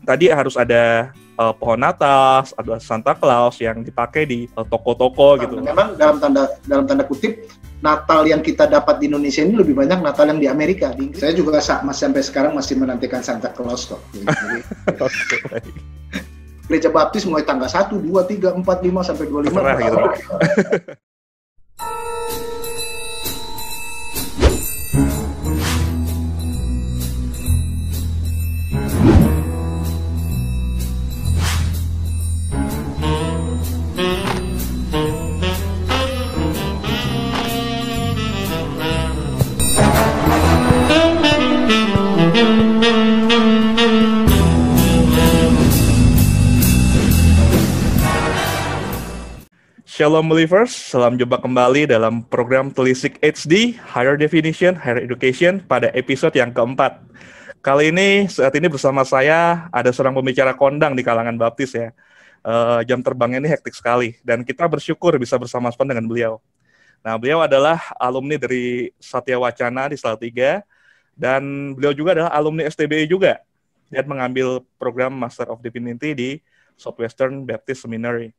tadi harus ada pohon Natal, ada Santa Claus yang dipakai di toko-toko gitu. Memang dalam tanda kutip Natal yang kita dapat di Indonesia ini lebih banyak Natal yang di Amerika. Di Inggris. Saya juga sampai sekarang masih menantikan Santa Claus kok. Jadi, Gereja Baptis mulai tanggal 1, 2, 3, 4, 5 sampai 25. Terserah gitu. Shalom believers, salam jumpa kembali dalam program Telisik HD, Higher Definition, Higher Education pada episode yang keempat. Kali ini, saat ini bersama saya ada seorang pembicara kondang di kalangan baptis ya. Jam terbangnya ini hektik sekali, dan kita bersyukur bisa bersama-sama dengan beliau. Nah, beliau adalah alumni dari Satya Wacana di Salatiga, dan beliau juga adalah alumni STBI juga, dan mengambil program Master of Divinity di Southwestern Baptist Seminary.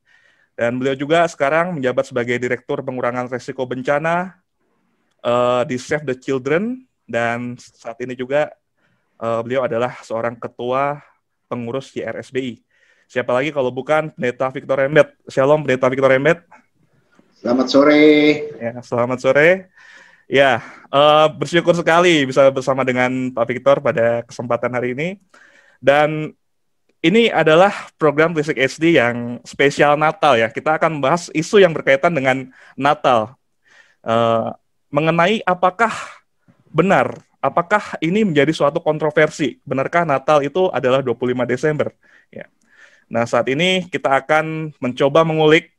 Dan beliau juga sekarang menjabat sebagai Direktur Pengurangan Resiko Bencana di Save the Children, dan saat ini juga beliau adalah seorang Ketua Pengurus YRSBI. Siapa lagi kalau bukan Pendeta Victor Embet. Shalom Pendeta Victor Embet. Selamat sore. Ya, selamat sore. Ya, bersyukur sekali bisa bersama dengan Pak Victor pada kesempatan hari ini. Dan ini adalah program Telisik HD yang spesial Natal ya. Kita akan membahas isu yang berkaitan dengan Natal. Mengenai apakah benar, apakah ini menjadi suatu kontroversi. Benarkah Natal itu adalah 25 Desember? Ya. Nah, saat ini kita akan mencoba mengulik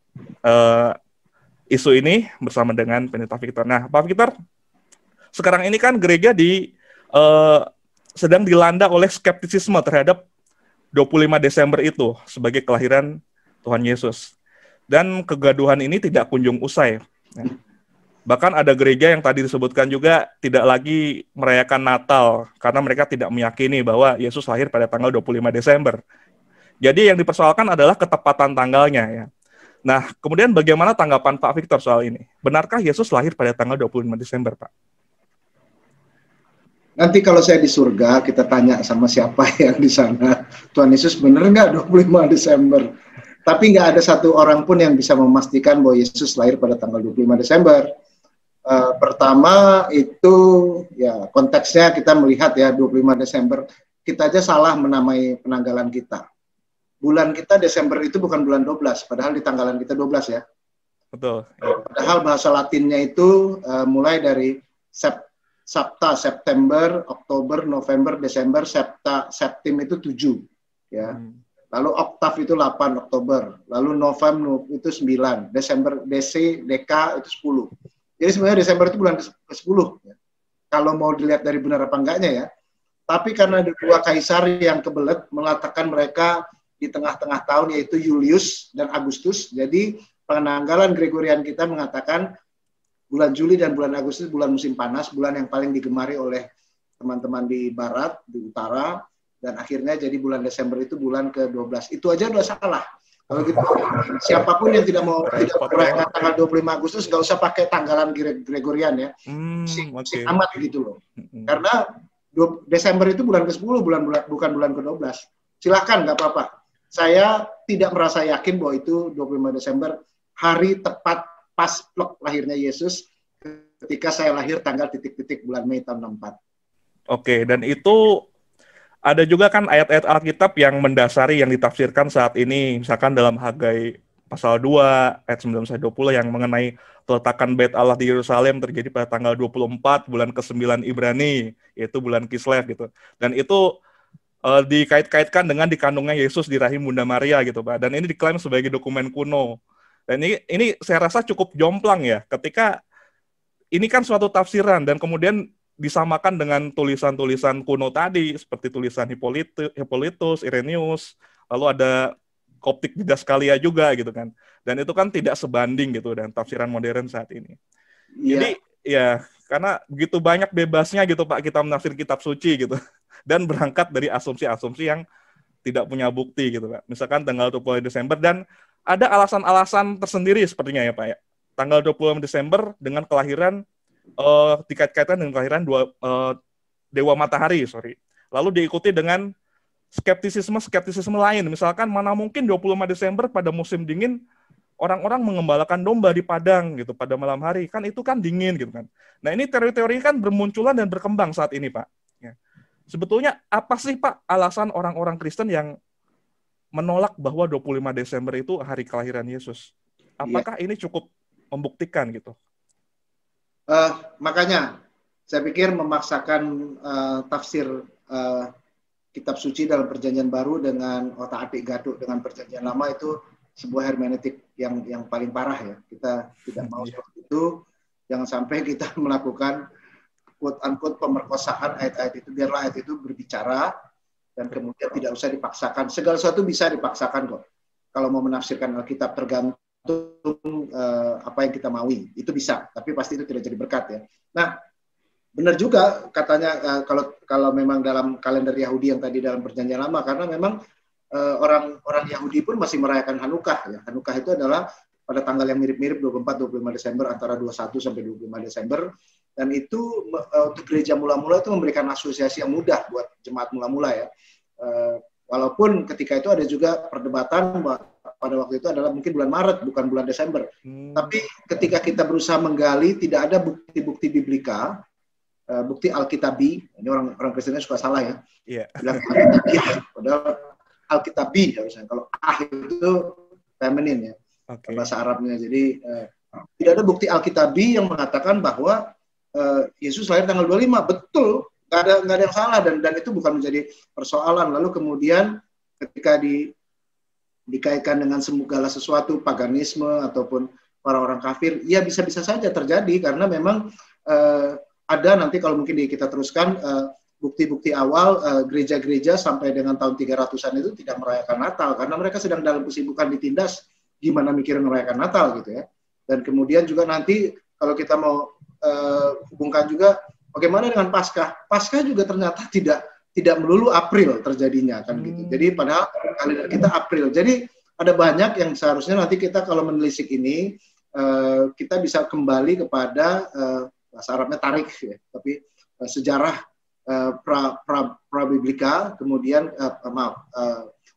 isu ini bersama dengan Pendeta Victor. Nah, Pak Victor, sekarang ini kan gereja sedang dilanda oleh skeptisisme terhadap 25 Desember itu sebagai kelahiran Tuhan Yesus. Dan kegaduhan ini tidak kunjung usai. Bahkan ada gereja yang tadi disebutkan juga tidak lagi merayakan Natal karena mereka tidak meyakini bahwa Yesus lahir pada tanggal 25 Desember. Jadi yang dipersoalkan adalah ketepatan tanggalnya ya. Nah, kemudian bagaimana tanggapan Pak Victor soal ini? Benarkah Yesus lahir pada tanggal 25 Desember, Pak? Nanti kalau saya di surga, kita tanya sama siapa yang di sana, Tuhan Yesus benar nggak 25 Desember? Tapi nggak ada satu orang pun yang bisa memastikan bahwa Yesus lahir pada tanggal 25 Desember. Pertama itu, ya konteksnya kita melihat ya 25 Desember, kita aja salah menamai penanggalan kita. Bulan kita Desember itu bukan bulan 12, padahal di tanggalan kita 12 ya. Betul. Padahal bahasa Latinnya itu mulai dari Sabta, September, Oktober, November, Desember, Septim itu 7. Ya. Lalu Oktav itu 8 Oktober. Lalu November itu 9. Desember, Deka itu 10. Jadi sebenarnya Desember itu bulan ke-10. Ya. Kalau mau dilihat dari benar apa enggaknya ya. Tapi karena ada dua kaisar yang kebelet mengatakan mereka di tengah-tengah tahun yaitu Julius dan Agustus. Jadi penanggalan Gregorian kita mengatakan bulan Juli dan bulan Agustus bulan musim panas, bulan yang paling digemari oleh teman-teman di barat, di utara, dan akhirnya jadi bulan Desember itu bulan ke-12. Itu aja udah salah. Kalau gitu, siapapun yang tidak mau merayakan tanggal 25 Agustus, nggak usah pakai tanggalan Gregorian ya. Sing amat gitu loh. Karena Desember itu bulan ke-10, bukan bulan ke-12. Silakan, nggak apa-apa. Saya tidak merasa yakin bahwa itu 25 Desember, hari tepat pas plok lahirnya Yesus ketika saya lahir tanggal titik-titik bulan Mei tahun 64. Oke, dan itu ada juga kan ayat-ayat Alkitab yang mendasari yang ditafsirkan saat ini, misalkan dalam Hagai pasal 2 ayat 19-20 yang mengenai peletakan Bait Allah di Yerusalem terjadi pada tanggal 24 bulan ke-9 Ibrani, yaitu bulan Kislev gitu. Dan itu dikait-kaitkan dengan dikandungnya Yesus di rahim Bunda Maria gitu, Pak. Dan ini diklaim sebagai dokumen kuno. Dan ini saya rasa cukup jomplang ya, ketika ini kan suatu tafsiran dan kemudian disamakan dengan tulisan-tulisan kuno tadi, seperti tulisan Hippolytus, Irenaeus, lalu ada Koptik Didaskalia juga gitu kan. Dan itu kan tidak sebanding gitu dengan tafsiran modern saat ini. Jadi ya, karena begitu banyak bebasnya gitu Pak kita menafsir kitab suci gitu. Dan berangkat dari asumsi-asumsi yang tidak punya bukti gitu Pak. Misalkan tanggal 20 Desember dan ada alasan-alasan tersendiri sepertinya ya Pak ya. Tanggal 20 Desember dengan kelahiran dikait-kaitkan dengan kelahiran Dewa Matahari, Lalu diikuti dengan skeptisisme lain. Misalkan mana mungkin 25 Desember pada musim dingin orang-orang mengembalakan domba di padang gitu pada malam hari. Kan itu kan dingin gitu kan. Nah, ini teori-teori kan bermunculan dan berkembang saat ini, Pak. Ya. Sebetulnya apa sih Pak alasan orang-orang Kristen yang menolak bahwa 25 Desember itu hari kelahiran Yesus? Apakah ini cukup membuktikan gitu? Makanya saya pikir memaksakan tafsir kitab suci dalam perjanjian baru dengan otak-atik gaduk dengan perjanjian lama itu sebuah hermeneutik yang paling parah ya. Kita tidak mau seperti itu. Jangan sampai kita melakukan quote-unquote pemerkosaan ayat-ayat itu. Biarlah ayat itu berbicara dan kemudian tidak usah dipaksakan. Segala sesuatu bisa dipaksakan kok. Kalau mau menafsirkan Alkitab tergantung apa yang kita maui. Itu bisa, tapi pasti itu tidak jadi berkat ya. Nah, benar juga katanya kalau memang dalam kalender Yahudi yang tadi dalam perjanjian lama, karena memang orang Yahudi pun masih merayakan Hanukkah ya. Hanukkah itu adalah pada tanggal yang mirip-mirip 24-25 Desember antara 21 sampai 25 Desember dan itu untuk gereja mula-mula itu memberikan asosiasi yang mudah buat jemaat mula-mula ya. Walaupun ketika itu ada juga perdebatan pada waktu itu adalah mungkin bulan Maret bukan bulan Desember. Tapi ketika kita berusaha menggali tidak ada bukti-bukti biblika, bukti Alkitabi. Ini orang Kristennya suka salah ya. Iya. Padahal Alkitabi harusnya. Kalau itu feminin ya. Okay. Bahasa Arabnya. Jadi tidak ada bukti Alkitabi yang mengatakan bahwa Yesus lahir tanggal 25. Betul, nggak ada yang salah dan itu bukan menjadi persoalan. Lalu kemudian ketika dikaitkan dengan segala sesuatu paganisme ataupun orang-orang kafir, ya bisa-bisa saja terjadi karena memang ada nanti kalau mungkin kita teruskan bukti-bukti awal gereja-gereja sampai dengan tahun 300-an itu tidak merayakan Natal karena mereka sedang dalam kesibukan ditindas gimana mikirin merayakan Natal gitu ya. Dan kemudian juga nanti kalau kita mau hubungkan juga bagaimana dengan Paskah. Paskah juga ternyata tidak melulu April terjadinya kan gitu. Jadi padahal kalender kita April. Jadi ada banyak yang seharusnya nanti kita kalau menelisik ini kita bisa kembali kepada bahasa Arabnya tarik ya, tapi sejarah pra-biblika, kemudian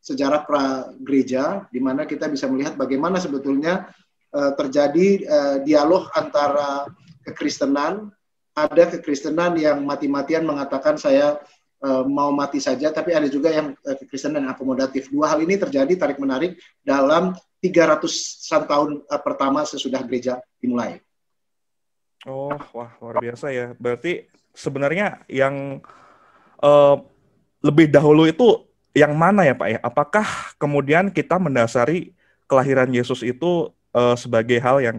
sejarah pra-gereja, di mana kita bisa melihat bagaimana sebetulnya terjadi dialog antara kekristenan, ada kekristenan yang mati-matian mengatakan saya mau mati saja, tapi ada juga yang kekristenan yang akomodatif. Dua hal ini terjadi tarik-menarik dalam 300-an tahun pertama sesudah gereja dimulai. Oh, wah luar biasa ya. Berarti sebenarnya yang lebih dahulu itu yang mana ya Pak ya? Apakah kemudian kita mendasari kelahiran Yesus itu sebagai hal yang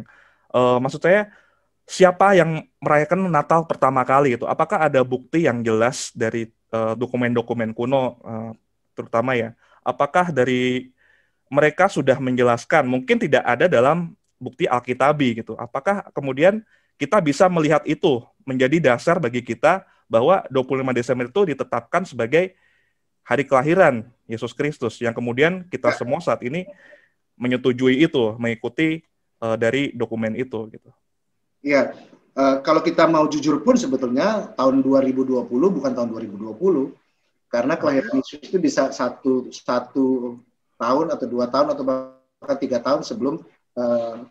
maksud saya siapa yang merayakan Natal pertama kali itu? Apakah ada bukti yang jelas dari dokumen-dokumen kuno terutama ya? Apakah dari mereka sudah menjelaskan? Mungkin tidak ada dalam bukti Alkitabi gitu. Apakah kemudian kita bisa melihat itu menjadi dasar bagi kita bahwa 25 Desember itu ditetapkan sebagai hari kelahiran Yesus Kristus yang kemudian kita semua saat ini menyetujui itu, mengikuti dari dokumen itu gitu. Iya, kalau kita mau jujur pun sebetulnya tahun 2020 bukan tahun 2020 karena kelahiran Yesus itu bisa satu tahun atau 2 tahun atau bahkan 3 tahun sebelum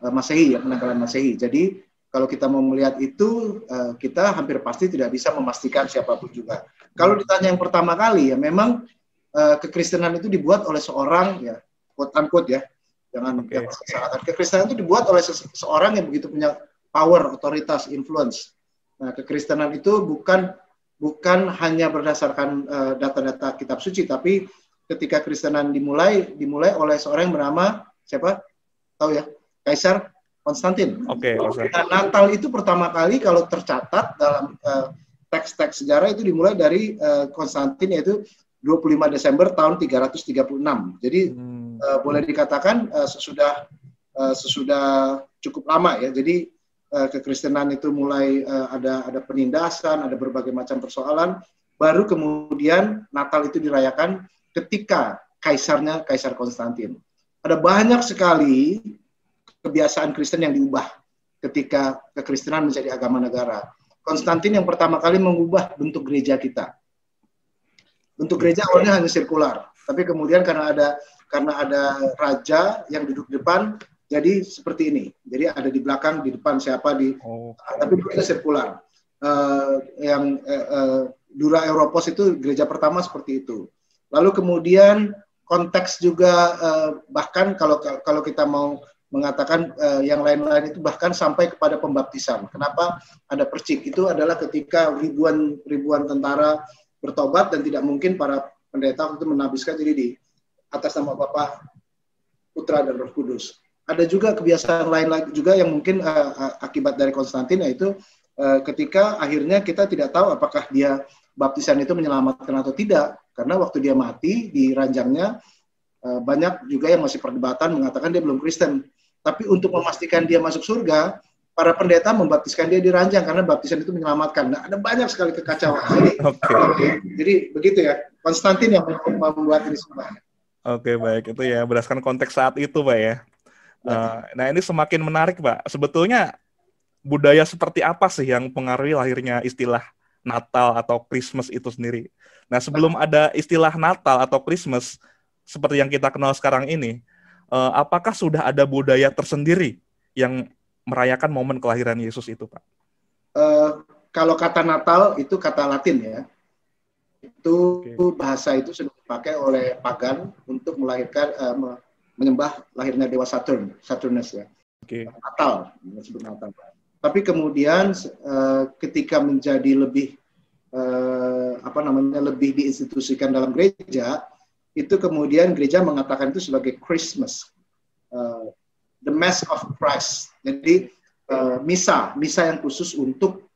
Masehi ya, penanggalan Masehi. Jadi kalau kita mau melihat itu, kita hampir pasti tidak bisa memastikan siapapun juga. Kalau ditanya yang pertama kali, ya memang kekristenan itu dibuat oleh seorang, ya quote-unquote ya, jangan salah. Kekristenan itu dibuat oleh seseorang yang begitu punya power, otoritas, influence. Nah, kekristenan itu bukan hanya berdasarkan data-data kitab suci, tapi ketika Kristenan dimulai oleh seorang yang bernama siapa? Tahu ya? Kaisar Konstantin. Oke. Nah, Natal itu pertama kali kalau tercatat dalam teks-teks sejarah itu dimulai dari Konstantin yaitu 25 Desember tahun 336. Jadi boleh dikatakan sesudah cukup lama ya. Jadi kekristenan itu mulai ada penindasan, ada berbagai macam persoalan. Baru kemudian Natal itu dirayakan ketika kaisarnya, Kaisar Konstantin. Ada banyak sekali kebiasaan Kristen yang diubah ketika kekristenan menjadi agama negara. Konstantin yang pertama kali mengubah bentuk gereja kita. Bentuk gereja awalnya hanya sirkular, tapi kemudian karena ada raja yang duduk di depan, jadi seperti ini. Jadi ada di belakang, di depan siapa tapi bentuknya sirkular. Dura Europos itu gereja pertama seperti itu. Lalu kemudian konteks juga bahkan kalau kita mau mengatakan yang lain-lain itu bahkan sampai kepada pembaptisan. Kenapa ada percik? Itu adalah ketika ribuan tentara bertobat dan tidak mungkin para pendeta itu menabiskan diri di atas nama Bapa, Putra dan Roh Kudus. Ada juga kebiasaan lain lagi juga yang mungkin akibat dari Konstantin, yaitu ketika akhirnya kita tidak tahu apakah dia baptisan itu menyelamatkan atau tidak, karena waktu dia mati di ranjangnya banyak juga yang masih perdebatan mengatakan dia belum Kristen. Tapi untuk memastikan dia masuk surga, para pendeta membaptiskan dia di ranjang karena baptisan itu menyelamatkan. Nah, ada banyak sekali kekacauan. Jadi begitu ya, Konstantin yang membuat ini semua. Oke, baik. Itu ya berdasarkan konteks saat itu, Pak ya. Nah, ini semakin menarik, Pak. Sebetulnya budaya seperti apa sih yang mempengaruhi lahirnya istilah Natal atau Christmas itu sendiri? Nah, sebelum ada istilah Natal atau Christmas seperti yang kita kenal sekarang ini, apakah sudah ada budaya tersendiri yang merayakan momen kelahiran Yesus itu, Pak? Kalau kata Natal itu kata Latin ya. Itu bahasa itu sudah dipakai oleh pagan untuk melahirkan menyembah lahirnya dewa Saturnus ya. Natal, disebut Natal. Tapi kemudian ketika menjadi lebih lebih diinstitusikan dalam gereja, itu kemudian gereja mengatakan itu sebagai Christmas, the Mass of Christ. Jadi misa yang khusus untuk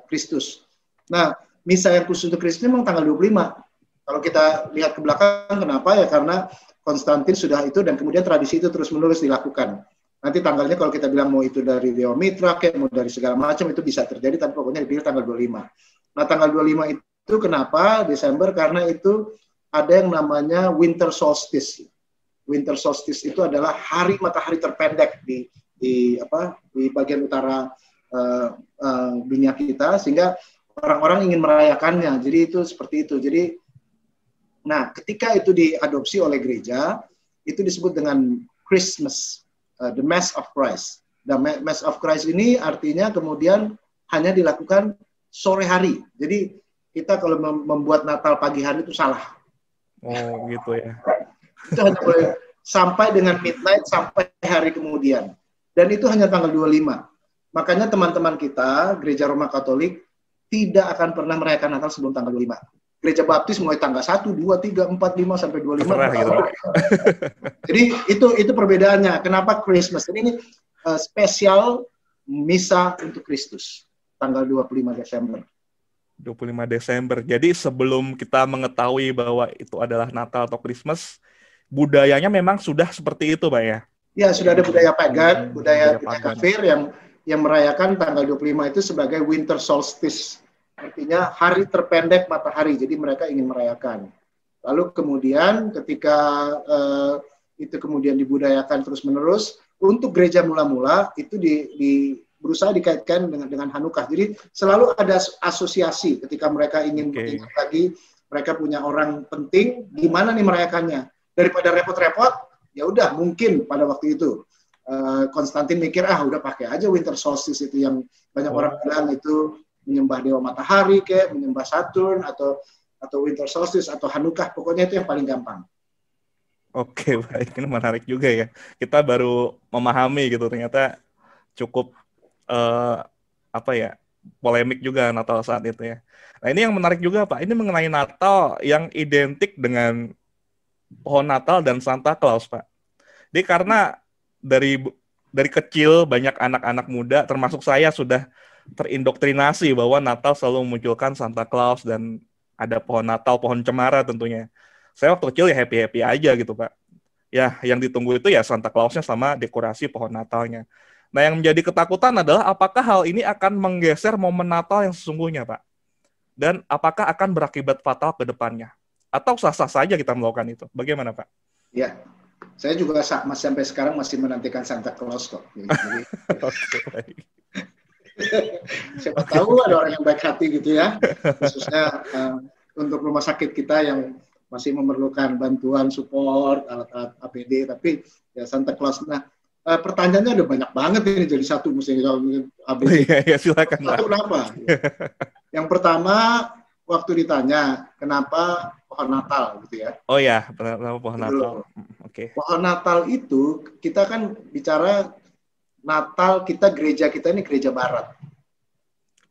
Kristus. Nah, misa yang khusus untuk Kristus memang tanggal 25. Kalau kita lihat ke belakang, kenapa ya? Karena Konstantin sudah itu dan kemudian tradisi itu terus-menerus dilakukan. Nanti tanggalnya kalau kita bilang mau itu dari Dewa Mitra, mau dari segala macam itu bisa terjadi, tapi pokoknya dipilih tanggal 25. Nah, tanggal 25 itu kenapa Desember? Karena itu ada yang namanya winter solstice. Winter solstice itu adalah hari matahari terpendek di bagian utara dunia kita, sehingga orang-orang ingin merayakannya. Jadi itu seperti itu. Jadi, nah ketika itu diadopsi oleh gereja, itu disebut dengan Christmas, the Mass of Christ. The Mass of Christ ini artinya kemudian hanya dilakukan sore hari. Jadi kita kalau membuat Natal pagi hari itu salah. Oh gitu ya. Itu hanya boleh sampai dengan midnight, sampai hari kemudian. Dan itu hanya tanggal 25. Makanya teman-teman kita, Gereja Roma Katolik, tidak akan pernah merayakan Natal sebelum tanggal 25. Gereja Baptis mulai tanggal 1, 2, 3, 4, 5, sampai 25. Gitu. Jadi itu perbedaannya. Kenapa Christmas? Ini spesial misa untuk Kristus. Tanggal 25 Desember. 25 Desember. Jadi sebelum kita mengetahui bahwa itu adalah Natal atau Christmas, budayanya memang sudah seperti itu, Pak ya? Ya, sudah ada budaya pagan, budaya kafir yang merayakan tanggal 25 itu sebagai winter solstice. Artinya hari terpendek matahari, jadi mereka ingin merayakan. Lalu kemudian ketika itu kemudian dibudayakan terus-menerus, untuk gereja mula-mula itu berusaha dikaitkan dengan Hanukkah. Jadi selalu ada asosiasi ketika mereka ingin ingat lagi, mereka punya orang penting, gimana nih merayakannya? Daripada repot-repot, ya udah mungkin pada waktu itu Konstantin mikir udah pakai aja winter solstice itu yang banyak orang bilang itu menyembah dewa matahari kayak menyembah Saturn atau winter solstice atau Hanukkah, pokoknya itu yang paling gampang. Oke, baik, ini menarik juga ya. Kita baru memahami gitu, ternyata cukup polemik juga Natal saat itu ya. Nah, ini yang menarik juga, Pak. Ini mengenai Natal yang identik dengan pohon Natal dan Santa Claus, Pak. Jadi karena dari kecil banyak anak-anak muda, termasuk saya, sudah terindoktrinasi bahwa Natal selalu memunculkan Santa Claus dan ada pohon Natal, pohon cemara tentunya. Saya waktu kecil ya happy-happy aja gitu, Pak. Ya, yang ditunggu itu ya Santa Claus-nya sama dekorasi pohon Natalnya. Nah, yang menjadi ketakutan adalah apakah hal ini akan menggeser momen Natal yang sesungguhnya, Pak? Dan apakah akan berakibat fatal ke depannya? Atau sah-sah saja kita melakukan itu? Bagaimana, Pak? Ya, saya juga sampai sekarang masih menantikan Santa Claus kok. Jadi, Oke, baik. siapa tahu ada orang yang baik hati gitu ya, khususnya untuk rumah sakit kita yang masih memerlukan bantuan support alat-alat APD, tapi ya Santa Claus. Nah, pertanyaannya ada banyak banget ini, jadi satu mesti ABC. Iya, silakan, Pak. Kenapa? Yang pertama, waktu ditanya kenapa pohon Natal gitu ya. Oh ya, kenapa pohon Natal? Oke. Pohon Natal itu kita kan bicara Natal, gereja kita ini gereja Barat.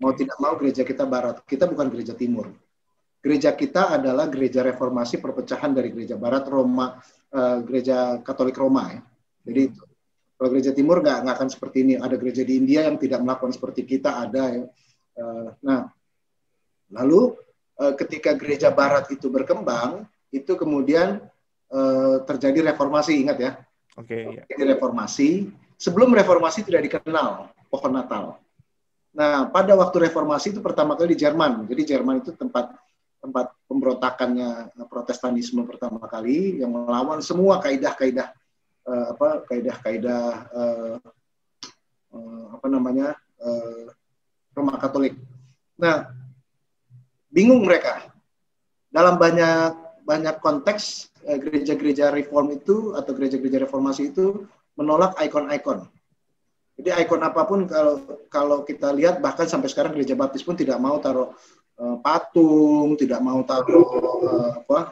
Mau tidak mau gereja kita Barat. Kita bukan gereja Timur. Gereja kita adalah gereja reformasi perpecahan dari gereja Barat, Roma, gereja Katolik Roma. Ya. Jadi kalau gereja Timur nggak akan seperti ini. Ada gereja di India yang tidak melakukan seperti kita, ada. Ya. Nah, lalu ketika gereja Barat itu berkembang, itu kemudian terjadi reformasi, ingat ya. Oke. Jadi reformasi. Sebelum reformasi tidak dikenal pohon Natal. Nah, pada waktu reformasi itu pertama kali di Jerman. Jadi Jerman itu tempat pemberontakannya Protestanisme pertama kali yang melawan semua kaidah-kaidah Roma Katolik. Nah, bingung mereka. Dalam banyak konteks gereja-gereja reform itu atau gereja-gereja reformasi itu menolak ikon-ikon. Jadi ikon apapun kalau kita lihat, bahkan sampai sekarang gereja baptis pun tidak mau taruh patung, tidak mau taruh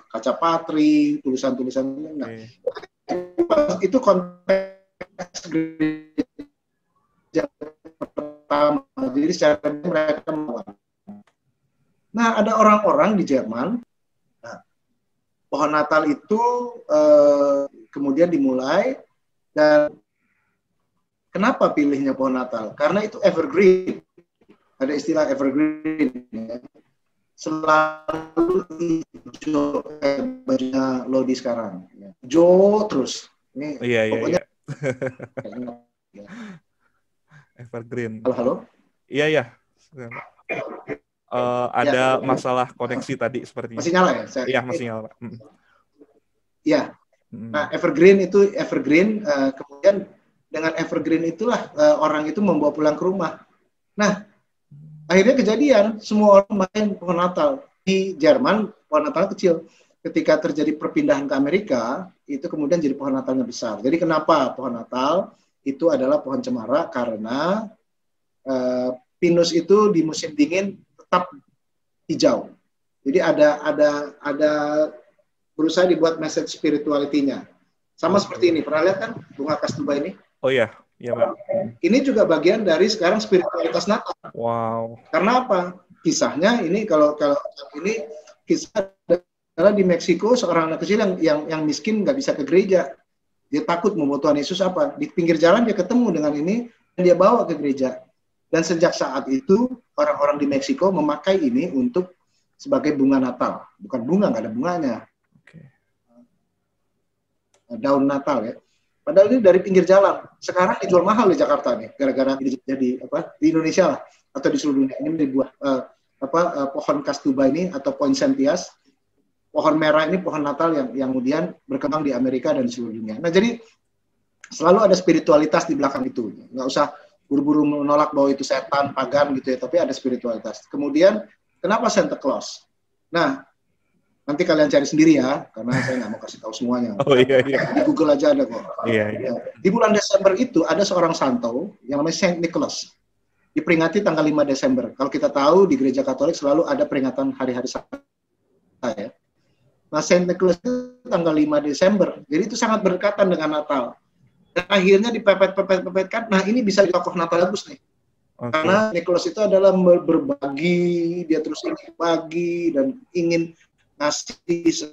kaca patri, tulisan-tulisan. Nah, itu konteks gereja pertama. Jadi secara mereka melawan. Nah, ada orang-orang di Jerman. Nah, pohon Natal itu kemudian dimulai. Dan kenapa pilihnya pohon Natal? Karena itu evergreen. Ada istilah evergreen. Ya. Selalu hijau, bajunya Lodi sekarang. Ya. Hijau terus. Ini pokoknya. Iya. Evergreen. Halo? Iya. Ada masalah koneksi tadi sepertinya. Masih nyala ya? Iya, masih nyala, Pak. Iya. Nah, evergreen, kemudian dengan evergreen itulah orang itu membawa pulang ke rumah. Nah, akhirnya kejadian, semua orang main pohon Natal. Di Jerman, pohon Natal kecil. Ketika terjadi perpindahan ke Amerika, itu kemudian jadi pohon Natalnya besar. Jadi kenapa pohon Natal itu adalah pohon cemara? Karena pinus itu di musim dingin tetap hijau. Jadi ada berusaha dibuat message spirituality-nya. Sama seperti ini. Pernah lihat kan bunga kastuba ini? Oh iya, Pak. Ini juga bagian dari sekarang spiritualitas Natal. Wow. Karena apa? Kisahnya ini kalau ini kisah adalah di Meksiko, seorang anak kecil yang miskin nggak bisa ke gereja. Dia takut membawa Tuhan Yesus apa? Di pinggir jalan dia ketemu dengan ini dan dia bawa ke gereja. Dan sejak saat itu orang-orang di Meksiko memakai ini untuk sebagai bunga Natal. Bukan bunga, nggak ada bunganya. Daun Natal ya. Padahal ini dari pinggir jalan. Sekarang dijual mahal di Jakarta nih, gara-gara jadi di Indonesia lah atau di seluruh dunia. Ini dibuat pohon kastuba ini atau poinsettias, pohon merah ini pohon Natal yang kemudian berkembang di Amerika dan di seluruh dunia. Nah, jadi selalu ada spiritualitas di belakang itu. Nggak usah buru-buru menolak bahwa itu setan, pagan gitu ya, tapi ada spiritualitas. Kemudian kenapa Santa Claus? Nah, nanti kalian cari sendiri ya, karena saya nggak mau kasih tahu semuanya. Oh iya. Di Google aja ada kok. Iya. Di bulan Desember itu ada seorang santo yang namanya Saint Nicholas. Diperingati tanggal 5 Desember. Kalau kita tahu di gereja Katolik selalu ada peringatan hari-hari Santa ya. Nah, Saint Nicholas itu tanggal 5 Desember. Jadi itu sangat berdekatan dengan Natal. Dan akhirnya dipepet-pepetkan. Nah, ini bisa di tokoh Natal bagus nih. Okay. Karena Nicholas itu adalah berbagi, dia terus ingin bagi dan ingin ngasih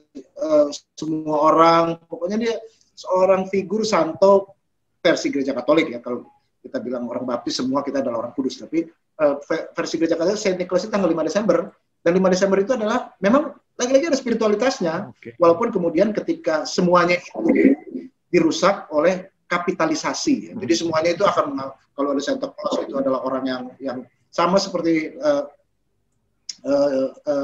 semua orang. Pokoknya dia seorang figur santo versi gereja Katolik ya. Kalau kita bilang orang baptis semua kita adalah orang kudus, tapi versi gereja Katolik Saint Nicholas itu tanggal 5 Desember. Dan 5 Desember itu adalah memang lagi-lagi ada spiritualitasnya. Okay. Walaupun kemudian ketika semuanya itu dirusak oleh kapitalisasi. Jadi semuanya itu akan, kalau ada Santa Claus itu adalah orang yang sama seperti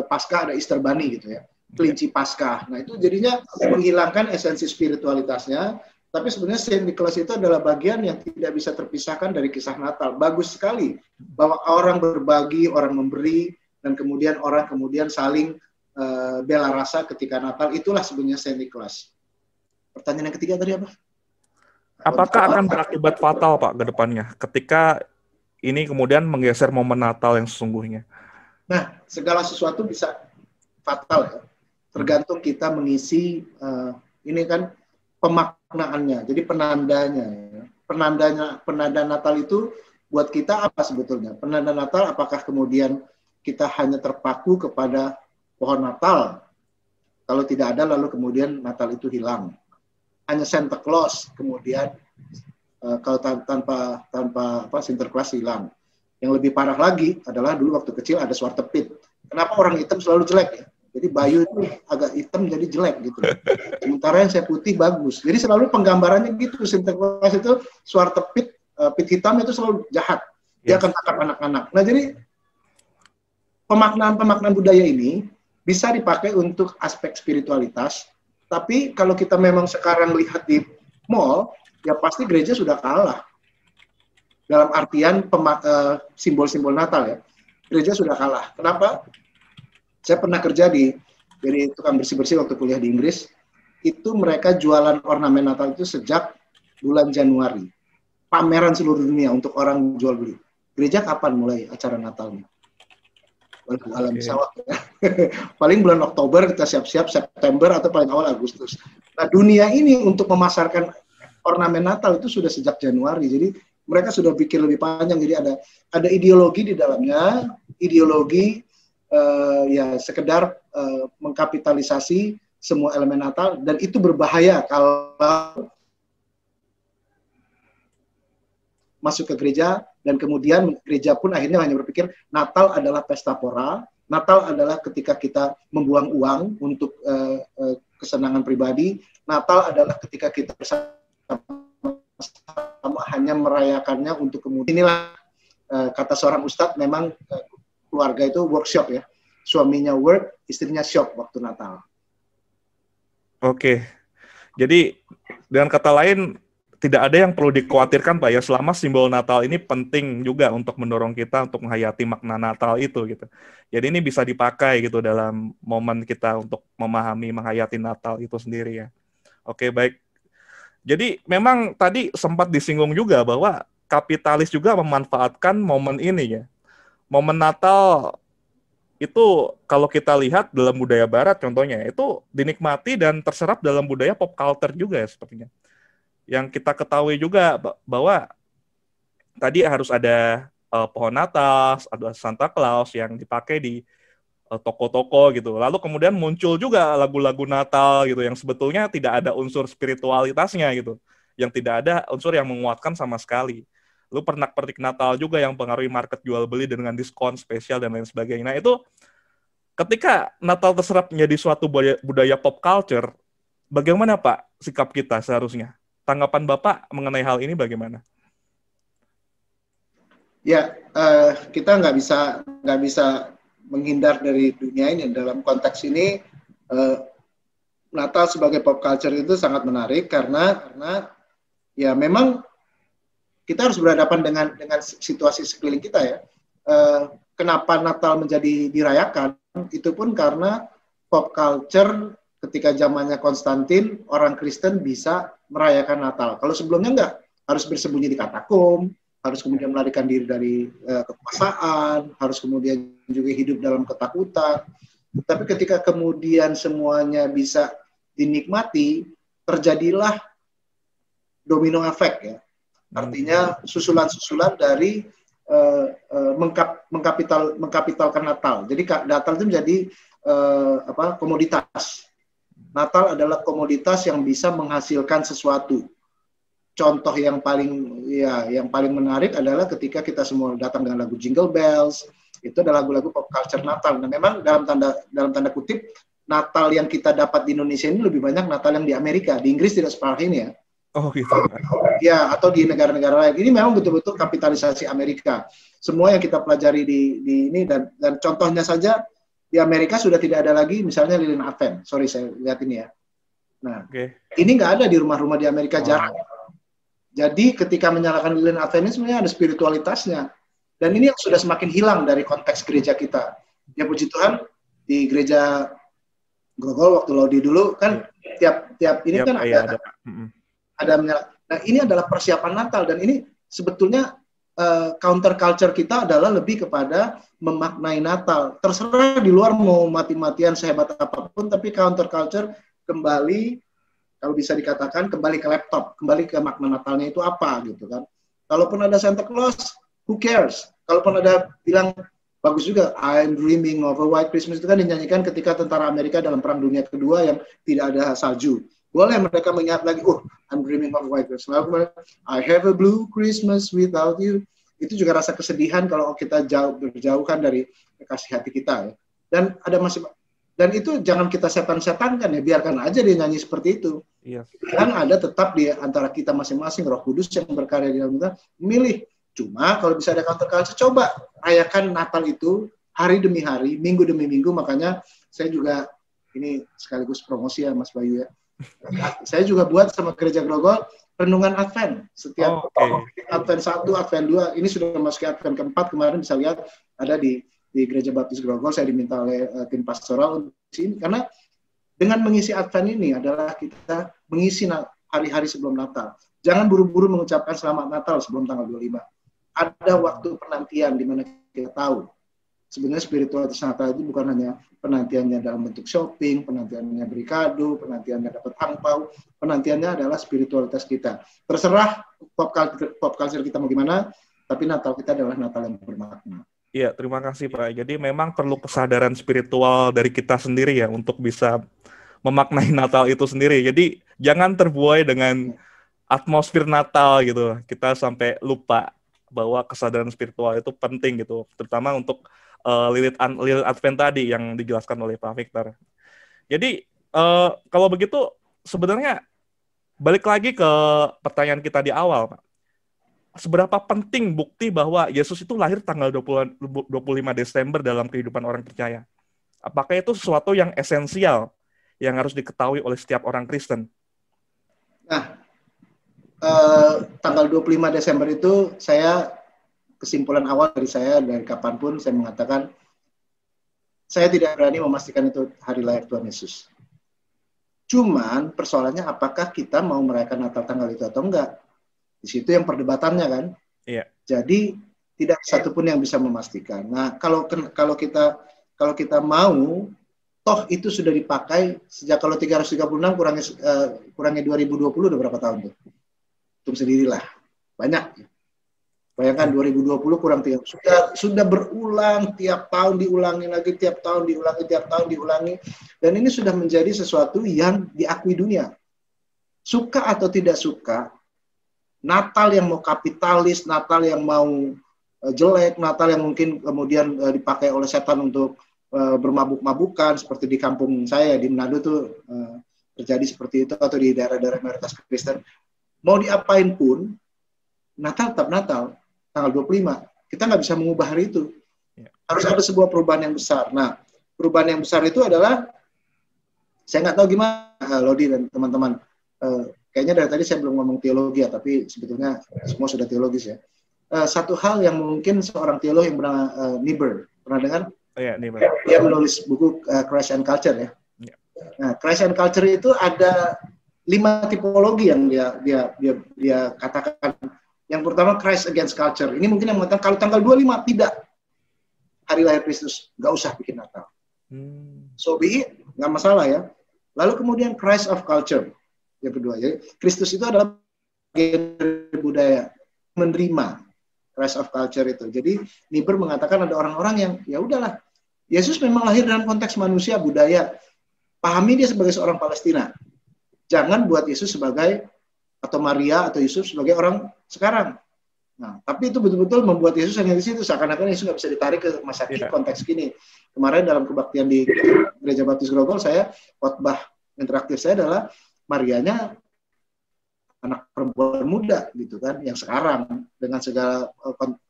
Paskah ada Easter Bunny gitu ya. kelinci Paskah. Nah, itu jadinya menghilangkan esensi spiritualitasnya. Tapi sebenarnya Saint Nicholas itu adalah bagian yang tidak bisa terpisahkan dari kisah Natal. Bagus sekali bahwa orang berbagi, orang memberi, dan kemudian orang saling bela rasa ketika Natal. Itulah sebenarnya Saint Nicholas. Pertanyaan yang ketiga tadi apa? Apakah akan berakibat fatal, Pak, ke depannya ketika ini kemudian menggeser momen Natal yang sesungguhnya? Nah, segala sesuatu bisa fatal ya. Tergantung kita mengisi ini kan pemaknaannya, jadi penandanya. Ya. Penanda Natal itu buat kita apa sebetulnya? Penanda Natal apakah kemudian kita hanya terpaku kepada pohon Natal? Kalau tidak ada, lalu kemudian Natal itu hilang. Hanya Santa Claus, kemudian kalau tanpa Santa Claus hilang. Yang lebih parah lagi adalah dulu waktu kecil ada Swartepit. Kenapa orang hitam selalu jelek ya? Jadi Bayu itu agak hitam jadi jelek gitu. Sementara yang saya putih bagus. Jadi selalu penggambarannya gitu. Santa Claus itu Swartepit, pit hitam itu selalu jahat. Dia akan tangkap anak-anak. Nah jadi pemaknaan budaya ini bisa dipakai untuk aspek spiritualitas. Tapi kalau kita memang sekarang lihat di mall, ya pasti gereja sudah kalah. Dalam artian simbol-simbol Natal ya. Gereja sudah kalah. Kenapa? Saya pernah kerja jadi tukang bersih-bersih waktu kuliah di Inggris. Itu mereka jualan ornamen Natal itu sejak bulan Januari. Pameran seluruh dunia untuk orang jual beli. Gereja kapan mulai acara Natalnya? Alam sawah. Paling bulan Oktober kita siap-siap, September atau paling awal Agustus. Nah dunia ini untuk memasarkan ornamen Natal itu sudah sejak Januari. Jadi mereka sudah pikir lebih panjang. Jadi ada ideologi di dalamnya, ideologi ya sekedar mengkapitalisasi semua elemen Natal, dan itu berbahaya kalau masuk ke gereja, dan kemudian gereja pun akhirnya hanya berpikir Natal adalah pesta pora, Natal adalah ketika kita membuang uang untuk kesenangan pribadi, Natal adalah ketika kita bersama hanya merayakannya untuk kemudian. Inilah kata seorang ustadz, memang keluarga itu workshop ya. Suaminya work, istrinya shop waktu Natal. Oke. Jadi dengan kata lain, tidak ada yang perlu dikhawatirkan, Pak, ya, selama simbol Natal ini penting juga untuk mendorong kita untuk menghayati makna Natal itu gitu. Jadi ini bisa dipakai gitu dalam momen kita untuk memahami, menghayati Natal itu sendiri ya. Oke, baik. Jadi memang tadi sempat disinggung juga bahwa kapitalis juga memanfaatkan momen ini ya. Momen Natal itu kalau kita lihat dalam budaya Barat contohnya, itu dinikmati dan terserap dalam budaya pop culture juga ya sepertinya. Yang kita ketahui juga bahwa tadi harus ada pohon Natal, ada Santa Claus yang dipakai di toko-toko gitu. Lalu kemudian muncul juga lagu-lagu Natal gitu yang sebetulnya tidak ada unsur spiritualitasnya gitu. Yang tidak ada unsur yang menguatkan sama sekali. Lalu pernak-pernik Natal juga yang pengaruhi market jual beli dengan diskon spesial dan lain sebagainya. Nah itu ketika Natal terserap menjadi suatu budaya pop culture, bagaimana Pak sikap kita seharusnya? Tanggapan Bapak mengenai hal ini bagaimana? Ya, kita nggak bisa menghindar dari dunia ini. Dalam konteks ini, Natal sebagai pop culture itu sangat menarik karena ya memang kita harus berhadapan dengan situasi sekeliling kita ya. Kenapa Natal menjadi dirayakan? Itu pun karena pop culture ketika zamannya Konstantin, orang Kristen bisa merayakan Natal. Kalau sebelumnya enggak, harus bersembunyi di katakom, harus kemudian melarikan diri dari kekuasaan, harus kemudian juga hidup dalam ketakutan. Tapi ketika kemudian semuanya bisa dinikmati, terjadilah domino efek ya. Artinya susulan-susulan dari mengkapitalkan Natal. Jadi Natal itu menjadi komoditas. Natal adalah komoditas yang bisa menghasilkan sesuatu. Contoh yang paling menarik adalah ketika kita semua datang dengan lagu Jingle Bells. Itu adalah lagu-lagu pop culture Natal. Nah, memang dalam tanda kutip Natal yang kita dapat di Indonesia ini lebih banyak Natal yang di Amerika. Di Inggris tidak separah ini ya. Oh gitu. Ya, atau di negara-negara lain. Ini memang betul-betul kapitalisasi Amerika. Semua yang kita pelajari di ini dan contohnya saja di Amerika sudah tidak ada lagi misalnya lilin Advent. Sorry, saya lihat ini ya. Nah, ini nggak ada di rumah-rumah di Amerika, jarang. Jadi ketika menyalakan lilin Advent ini sebenarnya ada spiritualitasnya. Dan ini yang sudah semakin hilang dari konteks gereja kita. Ya puji Tuhan, di gereja Grogol waktu Lodi dulu kan tiap ini kan ada menyalakan. Nah, ini adalah persiapan Natal, dan ini sebetulnya counter culture kita adalah lebih kepada memaknai Natal. Terserah di luar mau mati-matian sehebat apapun, tapi counter culture kembali, kalau bisa dikatakan, kembali ke laptop, kembali ke makna Natalnya itu apa gitu kan. Kalaupun ada Santa Claus, who cares? Kalaupun ada bilang, bagus juga, I'm dreaming of a white Christmas, itu kan dinyanyikan ketika tentara Amerika dalam Perang Dunia Kedua yang tidak ada salju. Boleh mereka mengingat lagi, I'm dreaming of a white Christmas. Lalu, I have a blue Christmas without you. Itu juga rasa kesedihan kalau kita berjauhan dari kasih hati kita ya. Dan itu jangan kita setan-setankan ya, biarkan aja dia nyanyi seperti itu. Iya. Kan ada tetap di antara kita masing-masing Roh Kudus yang berkarya di dalam kita, milih. Cuma kalau bisa ada counter culture, coba rayakan Natal itu hari demi hari, minggu demi minggu. Makanya saya juga, ini sekaligus promosi ya Mas Bayu ya. Saya juga buat sama Gereja Grogol renungan Advent. Setiap Advent 1, Advent 2, ini sudah masuk Advent keempat, kemarin bisa lihat ada di Gereja Baptis Grogol. Saya diminta oleh tim pastoral untuk sini, karena dengan mengisi Advent ini adalah kita mengisi hari-hari sebelum Natal. Jangan buru-buru mengucapkan selamat Natal sebelum tanggal 25. Ada waktu penantian di mana kita tahu sebenarnya spiritualitas Natal itu bukan hanya penantiannya dalam bentuk shopping, penantiannya beri kado, penantiannya dapat angpau, penantiannya adalah spiritualitas kita. Terserah pop culture kita mau gimana, tapi Natal kita adalah Natal yang bermakna. Iya, terima kasih Pak. Jadi memang perlu kesadaran spiritual dari kita sendiri ya untuk bisa memaknai Natal itu sendiri. Jadi jangan terbuai dengan atmosfer Natal gitu. Kita sampai lupa bahwa kesadaran spiritual itu penting gitu, terutama untuk Lilith Advent tadi yang dijelaskan oleh Pak Victor. Jadi kalau begitu sebenarnya balik lagi ke pertanyaan kita di awal, Pak. Seberapa penting bukti bahwa Yesus itu lahir tanggal 25 Desember dalam kehidupan orang percaya? Apakah itu sesuatu yang esensial yang harus diketahui oleh setiap orang Kristen? Nah, tanggal 25 Desember itu kesimpulan awal dari kapanpun saya mengatakan saya tidak berani memastikan itu hari lahir Tuhan Yesus. Cuman persoalannya apakah kita mau merayakan Natal tanggal itu atau enggak? Di situ yang perdebatannya kan. Iya. Jadi tidak satupun yang bisa memastikan. Nah, kalau kita mau, toh itu sudah dipakai sejak, kalau 336 kurangnya 2020 udah berapa tahun tuh? Hitung sendirilah, banyak. Bayangkan 2020 kurang 3, sudah berulang, tiap tahun diulangi lagi, tiap tahun diulangi, dan ini sudah menjadi sesuatu yang diakui dunia. Suka atau tidak suka, Natal yang mau kapitalis, Natal yang mau jelek, Natal yang mungkin kemudian dipakai oleh setan untuk bermabuk-mabukan, seperti di kampung saya di Manado tuh terjadi seperti itu, atau di daerah-daerah mayoritas Kristen. Mau diapain pun, Natal tetap Natal, tanggal 25. Kita nggak bisa mengubah hari itu. Harus ada sebuah perubahan yang besar. Nah, perubahan yang besar itu adalah, saya nggak tahu gimana, Lodi dan teman-teman. Kayaknya dari tadi saya belum ngomong teologi ya, tapi sebetulnya semua sudah teologis ya. Satu hal yang mungkin seorang teolog yang bernama Niebuhr, pernah dengar? Niebuhr. Dia menulis buku Christ and Culture ya. Nah, Christ and Culture itu ada 5 tipologi yang dia katakan. Yang pertama, Christ against culture. Ini mungkin yang mengatakan kalau tanggal 25 tidak hari lahir Kristus, nggak usah bikin Natal. So be it, nggak masalah ya. Lalu kemudian Christ of culture. Yang kedua, jadi Kristus itu adalah budaya, menerima Christ of culture itu. Jadi Niebuhr mengatakan ada orang-orang yang ya udahlah, Yesus memang lahir dalam konteks manusia, budaya. Pahami dia sebagai seorang Palestina. Jangan buat Yesus sebagai, atau Maria atau Yusuf sebagai orang sekarang. Nah, tapi itu betul-betul membuat Yesus hanya di situ, seakan-akan Yesus nggak bisa ditarik ke masa kini konteks gini. Kemarin dalam kebaktian di Gereja Baptis Grogol, saya khotbah interaktif saya adalah Marianya anak perempuan muda gitu kan, yang sekarang dengan segala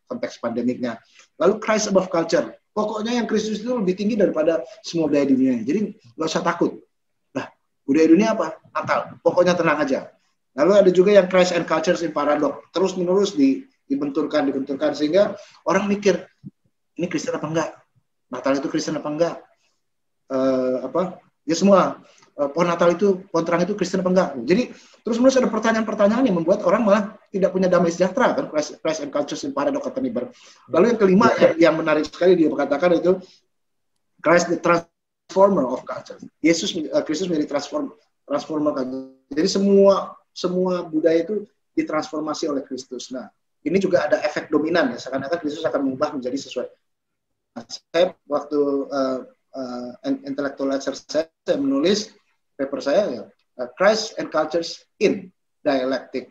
konteks pandemiknya. Lalu Christ above culture, Pokoknya yang Kristus itu lebih tinggi daripada semua budaya dunia. Jadi nggak usah takut. Nah, budaya dunia apa? Natal. Pokoknya tenang aja. Lalu ada juga yang Christ and Cultures in Paradox. Terus menerus dibenturkan sehingga orang mikir ini Kristen apa enggak? Natal itu Kristen apa enggak? Ya semua pohon Natal itu, pohon terang itu Kristen apa enggak? Jadi terus menerus ada pertanyaan-pertanyaan yang membuat orang malah tidak punya damai sejahtera kan. Christ and Cultures in Paradox kata Niebuhr. Lalu yang kelima yang menarik sekali dia berkatakan itu Christ the transformer of culture. Kristus menjadi transformer culture. Jadi semua budaya itu ditransformasi oleh Kristus. Nah, ini juga ada efek dominan ya. Seakan-akan Kristus akan mengubah menjadi sesuai. Nah, saya waktu intellectual exercise saya menulis paper saya ya, Christ and Cultures in Dialectic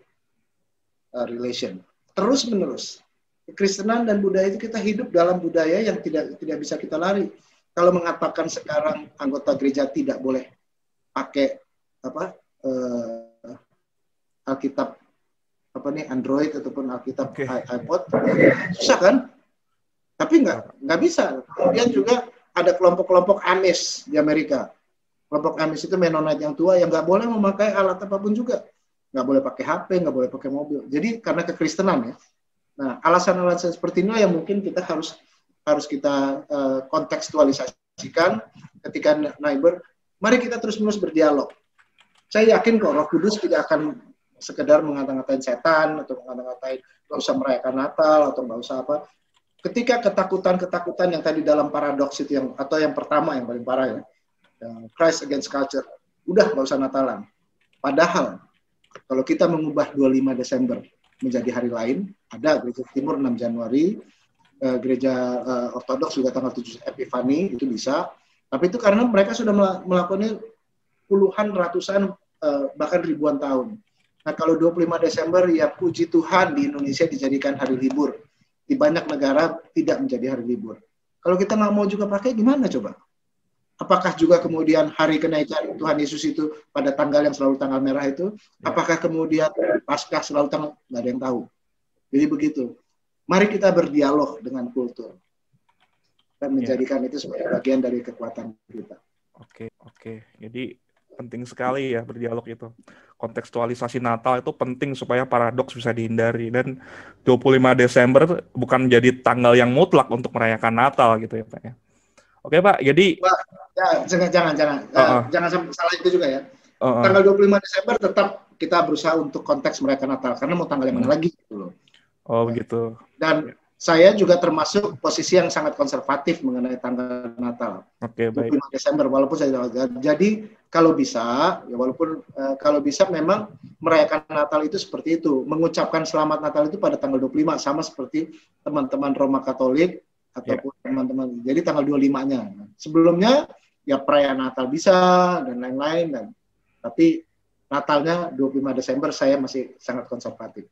Relation. Terus menerus. Kekristenan dan budaya itu kita hidup dalam budaya yang tidak bisa kita lari. Kalau mengatakan sekarang anggota gereja tidak boleh pakai Alkitab Android ataupun Alkitab iPod, susah kan? Tapi nggak bisa. Kemudian juga ada kelompok-kelompok Amish di Amerika. Kelompok Amish itu Mennonite yang tua yang nggak boleh memakai alat apapun juga. Nggak boleh pakai HP, nggak boleh pakai mobil. Jadi karena kekristenan ya. Nah, alasan-alasan seperti ini yang mungkin kita harus kita kontekstualisasikan ketika Niebuhr. Mari kita terus-menerus berdialog. Saya yakin kok Roh Kudus tidak akan sekedar mengata-ngatain setan atau mengata-ngatain nggak usah merayakan Natal atau nggak usah apa. Ketika ketakutan yang tadi dalam paradoks itu atau yang pertama yang paling parah ya, Christ against culture, udah nggak usah Natalan. Padahal kalau kita mengubah 25 Desember menjadi hari lain, ada Gereja Timur 6 Januari, Gereja Ortodoks juga tanggal 7 Epifani, itu bisa. Tapi itu karena mereka sudah melakukannya puluhan, ratusan, bahkan ribuan tahun. Nah kalau 25 Desember ya puji Tuhan di Indonesia dijadikan hari libur. Di banyak negara tidak menjadi hari libur. Kalau kita nggak mau juga pakai, gimana coba? Apakah juga kemudian hari kenaikan Tuhan Yesus itu pada tanggal yang selalu tanggal merah itu? Apakah kemudian Paskah selalu tanggal? Nggak ada yang tahu. Jadi begitu. Mari kita berdialog dengan kultur. Dan menjadikan itu sebagai bagian dari kekuatan kita. Oke. Jadi penting sekali ya berdialog itu. Kontekstualisasi Natal itu penting supaya paradoks bisa dihindari. Dan 25 Desember bukan menjadi tanggal yang mutlak untuk merayakan Natal gitu ya Pak ya. Oke Pak, jadi Pak, jangan sampai salah itu juga ya. Tanggal 25 Desember tetap kita berusaha untuk konteks merayakan Natal karena mau tanggal yang mana lagi gitu loh. Begitu. Dan saya juga termasuk posisi yang sangat konservatif mengenai tanggal Natal. 25 Desember, walaupun saya jadi kalau bisa, ya walaupun kalau bisa memang merayakan Natal itu seperti itu, mengucapkan selamat Natal itu pada tanggal 25 sama seperti teman-teman Roma Katolik ataupun teman-teman. Jadi tanggal 25-nya. Sebelumnya ya perayaan Natal bisa dan lain-lain tapi Natalnya 25 Desember saya masih sangat konservatif.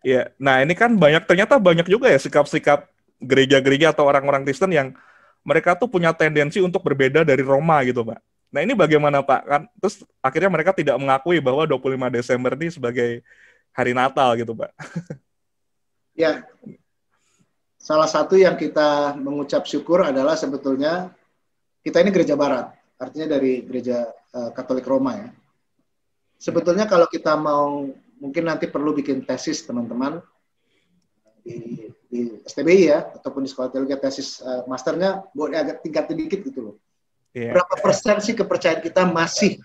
Ya, nah ini kan ternyata banyak juga ya sikap-sikap gereja-gereja atau orang-orang Kristen yang mereka tuh punya tendensi untuk berbeda dari Roma gitu, Pak. Nah ini bagaimana, Pak? Kan terus akhirnya mereka tidak mengakui bahwa 25 Desember ini sebagai hari Natal gitu, Pak. Ya, salah satu yang kita mengucap syukur adalah sebetulnya kita ini gereja Barat, artinya dari gereja Katolik Roma ya. Sebetulnya kalau kita mau mungkin nanti perlu bikin tesis teman-teman di STBI ya ataupun di sekolah teologi tesis masternya boleh agak tingkat sedikit gitu loh. Berapa persen sih kepercayaan kita masih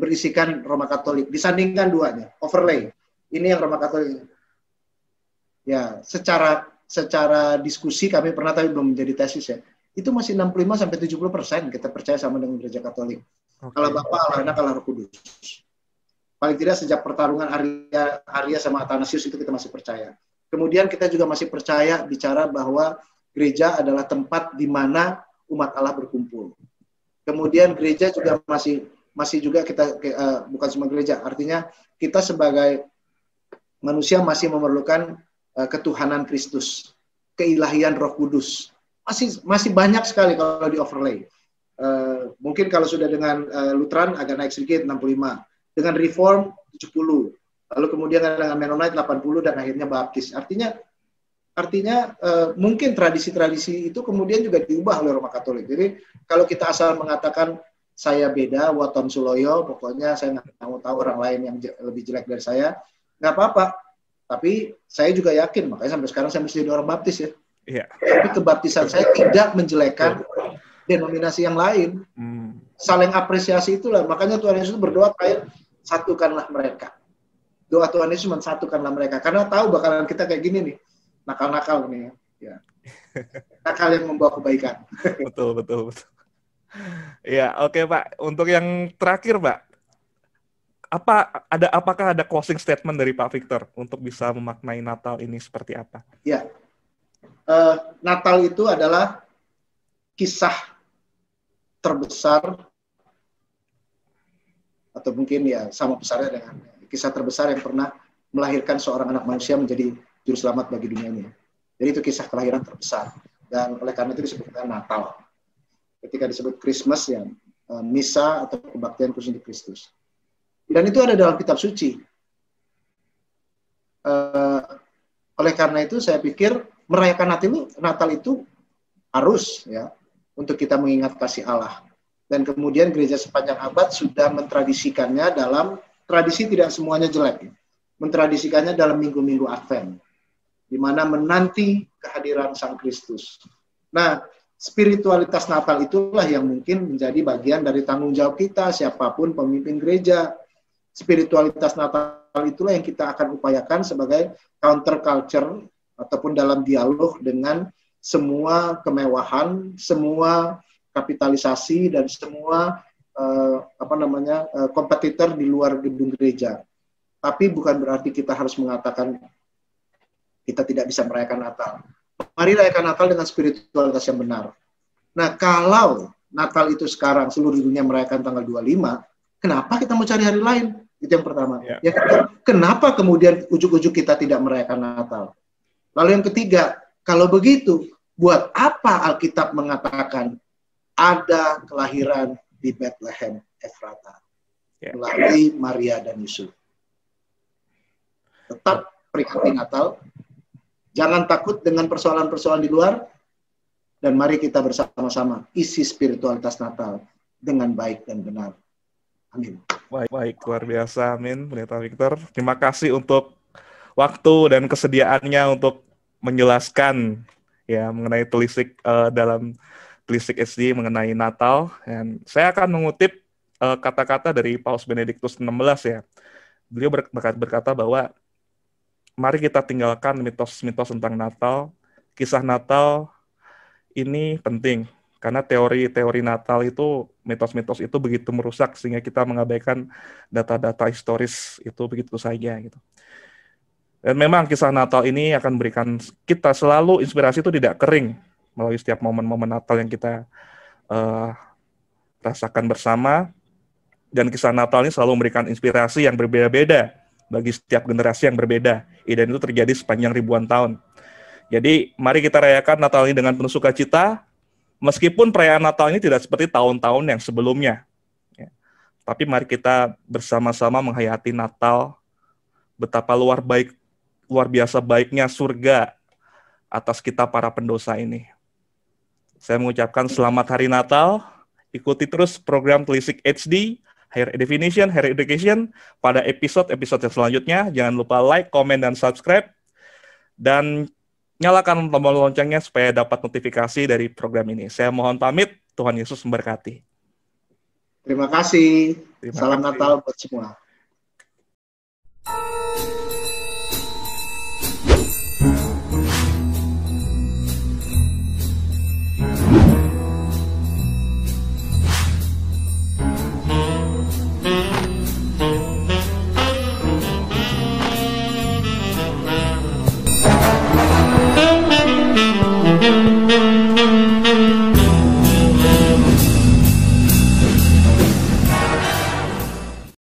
berisikan Roma Katolik disandingkan duanya overlay ini yang Roma Katolik ya secara diskusi kami pernah tapi belum menjadi tesis ya itu masih 65-70% kita percaya sama dengan gereja Katolik. Allah Bapa, Allah Anak, Allah Roh Kudus. Paling tidak sejak pertarungan Arya sama Athanasius itu kita masih percaya. Kemudian kita juga masih percaya bicara bahwa gereja adalah tempat di mana umat Allah berkumpul. Kemudian gereja juga masih juga kita bukan cuma gereja, artinya kita sebagai manusia masih memerlukan ketuhanan Kristus, keilahian Roh Kudus. Masih banyak sekali kalau di overlay. Mungkin kalau sudah dengan Lutheran agak naik sedikit 65. Dengan Reform 70, lalu kemudian dengan Mennonite 80 dan akhirnya Baptis. Artinya Artinya mungkin tradisi-tradisi itu kemudian juga diubah oleh Roma Katolik. Jadi kalau kita asal mengatakan saya beda, waton suloyo, pokoknya saya nggak mau tahu orang lain yang lebih jelek dari saya, nggak apa-apa. Tapi saya juga yakin, makanya sampai sekarang saya mesti jadi orang baptis ya. Iya. Tapi kebaptisan saya tidak menjelekkan denominasi yang lain. Saling apresiasi itulah. Makanya Tuhan Yesus berdoa kayak satukanlah mereka. Doa Tuhan Yesus mensatukanlah mereka. Karena tahu bakalan kita kayak gini nih. Nakal-nakal nih ya. Nakal yang membawa kebaikan. Betul. Ya, oke Pak. Untuk yang terakhir Pak, apakah ada closing statement dari Pak Victor untuk bisa memaknai Natal ini seperti apa? Ya, Natal itu adalah kisah terbesar, atau mungkin ya sama besarnya dengan kisah terbesar yang pernah melahirkan seorang anak manusia menjadi juru selamat bagi dunia ini. Jadi itu kisah kelahiran terbesar. Dan oleh karena itu disebutkan Natal. Ketika disebut Christmas ya misa atau kebaktian khusus untuk Kristus. Dan itu ada dalam kitab suci. Oleh karena itu saya pikir merayakan Natal itu harus ya untuk kita mengingat kasih Allah. Dan kemudian gereja sepanjang abad sudah mentradisikannya dalam tradisi tidak semuanya jelek. Mentradisikannya dalam minggu-minggu Advent, di mana menanti kehadiran Sang Kristus. Nah, spiritualitas Natal itulah yang mungkin menjadi bagian dari tanggung jawab kita, siapapun pemimpin gereja. Spiritualitas Natal itulah yang kita akan upayakan sebagai counter culture ataupun dalam dialog dengan semua kemewahan, semua kapitalisasi dan semua kompetitor di luar gedung gereja. Tapi bukan berarti kita harus mengatakan kita tidak bisa merayakan Natal. Mari rayakan Natal dengan spiritualitas yang benar. Nah, kalau Natal itu sekarang seluruh dunia merayakan tanggal 25, kenapa kita mau cari hari lain? Itu yang pertama. Yeah. Yang kedua, kenapa kemudian ujuk-ujuk kita tidak merayakan Natal? Lalu yang ketiga, kalau begitu, buat apa Alkitab mengatakan ada kelahiran di Bethlehem Efrata melalui Maria dan Yusuf? Tetap peringati Natal, jangan takut dengan persoalan-persoalan di luar, dan mari kita bersama-sama isi spiritualitas Natal dengan baik dan benar. Amin. Baik, luar biasa. Amin, Pendeta Victor. Terima kasih untuk waktu dan kesediaannya untuk menjelaskan ya mengenai telisik dalam telisik HD mengenai Natal. Dan saya akan mengutip kata-kata dari Paus Benediktus XVI ya. Beliau berkata bahwa mari kita tinggalkan mitos-mitos tentang Natal. Kisah Natal ini penting, karena teori-teori Natal itu, mitos-mitos itu begitu merusak, sehingga kita mengabaikan data-data historis itu begitu saja. Gitu. Dan memang kisah Natal ini akan memberikan kita selalu inspirasi itu tidak kering, melalui setiap momen-momen Natal yang kita rasakan bersama. Dan kisah Natal ini selalu memberikan inspirasi yang berbeda-beda, bagi setiap generasi yang berbeda. Dan itu terjadi sepanjang ribuan tahun. Jadi, mari kita rayakan Natal ini dengan penuh sukacita, meskipun perayaan Natal ini tidak seperti tahun-tahun yang sebelumnya. Ya. Tapi mari kita bersama-sama menghayati Natal, betapa luar biasa baiknya surga atas kita para pendosa ini. Saya mengucapkan selamat Hari Natal, ikuti terus program Telisik HD, Higher Definition, Higher Education pada episode-episode yang selanjutnya. Jangan lupa like, komen, dan subscribe. Dan nyalakan tombol loncengnya supaya dapat notifikasi dari program ini. Saya mohon pamit. Tuhan Yesus memberkati. Terima kasih. Salam Natal buat semua.